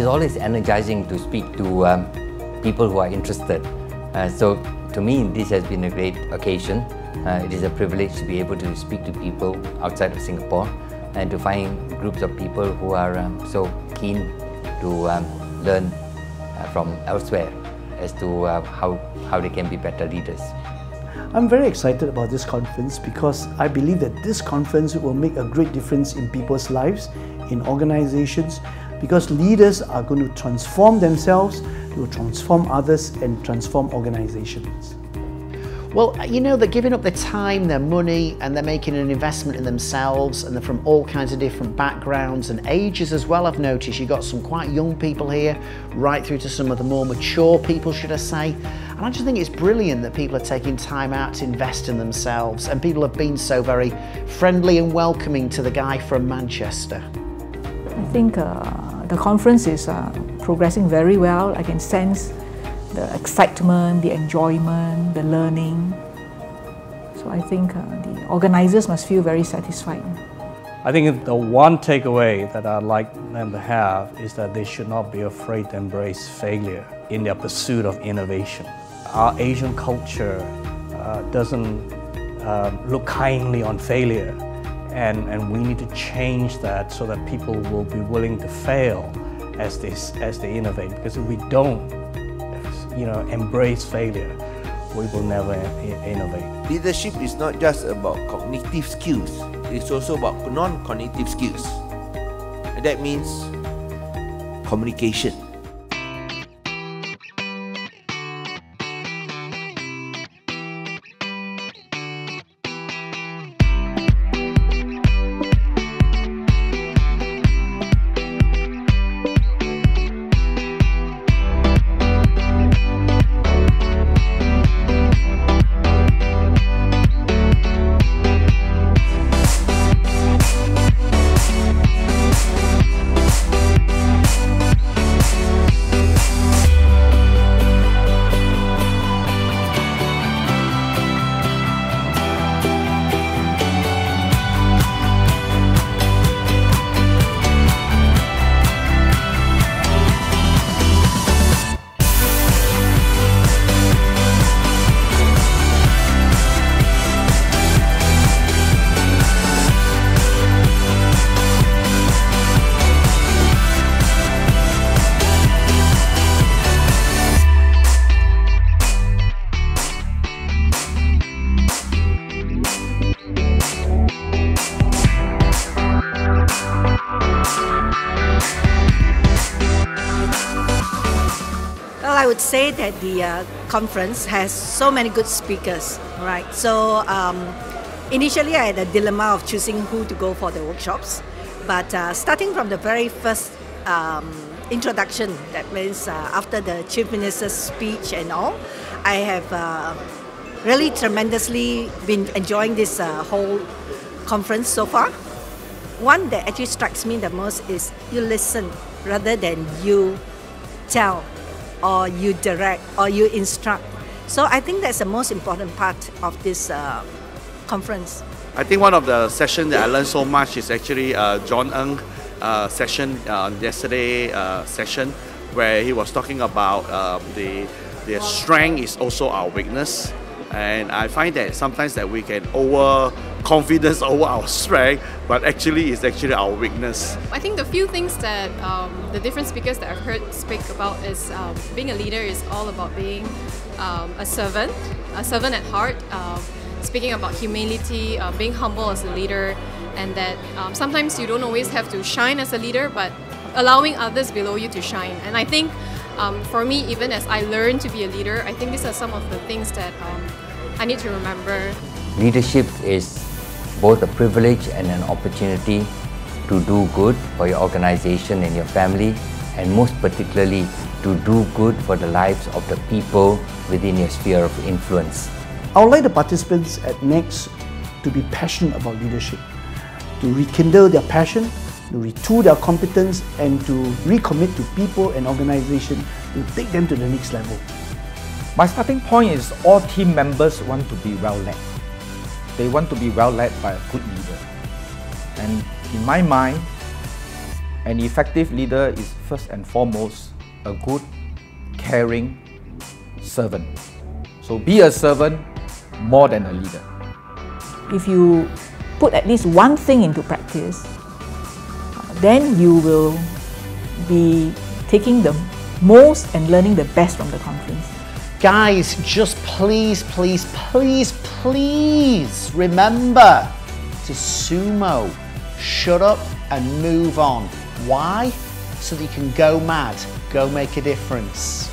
always energizing to speak to people who are interested. So to me, this has been a great occasion. It is a privilege to be able to speak to people outside of Singapore and to find groups of people who are so keen to learn from elsewhere as to how they can be better leaders. I'm very excited about this conference because I believe that this conference will make a great difference in people's lives, in organizations, because leaders are going to transform themselves, they will transform others and transform organizations. Well, you know, they're giving up their time, their money, and they're making an investment in themselves, and they're from all kinds of different backgrounds and ages as well. I've noticed you've got some quite young people here, right through to some of the more mature people, should I say. And I just think it's brilliant that people are taking time out to invest in themselves, and people have been so very friendly and welcoming to the guy from Manchester. I think the conference is progressing very well. I can sense the excitement, the enjoyment, the learning. So I think the organizers must feel very satisfied. I think the one takeaway that I'd like them to have is that they should not be afraid to embrace failure in their pursuit of innovation. Our Asian culture doesn't look kindly on failure, and we need to change that so that people will be willing to fail as they innovate. Because if we don't, embrace failure, we will never innovate. Leadership is not just about cognitive skills, it's also about non-cognitive skills. And that means communication. I would say that the conference has so many good speakers, right? So initially I had a dilemma of choosing who to go for the workshops, but starting from the very first introduction, that means after the Chief Minister's speech and all, I have really tremendously been enjoying this whole conference so far. One that actually strikes me the most is you listen rather than you tell, or you direct, or you instruct. So I think that's the most important part of this conference. I think one of the sessions that I learned so much is actually John Ng session, yesterday session, where he was talking about the strength is also our weakness. And I find that sometimes that we can overconfidence over our strength, but actually it's actually our weakness. I think the few things that the different speakers that I've heard speak about is being a leader is all about being a servant at heart, speaking about humility, being humble as a leader, and that sometimes you don't always have to shine as a leader, but allowing others below you to shine. And I think for me, even as I learn to be a leader, I think these are some of the things that I need to remember. Leadership is both a privilege and an opportunity to do good for your organization and your family, and most particularly to do good for the lives of the people within your sphere of influence. I would like the participants at NEX to be passionate about leadership, to rekindle their passion, to retool their competence, and to recommit to people and organizations to take them to the next level. My starting point is all team members want to be well led. They want to be well led by a good leader. And in my mind, An effective leader is first and foremost a good, caring servant. So be a servant more than a leader. If you put at least one thing into practice, then you will be taking the most and learning the best from the conference. Guys, just please, please, please, please remember to sumo. Shut up and move on. Why? So that you can go mad, go make a difference.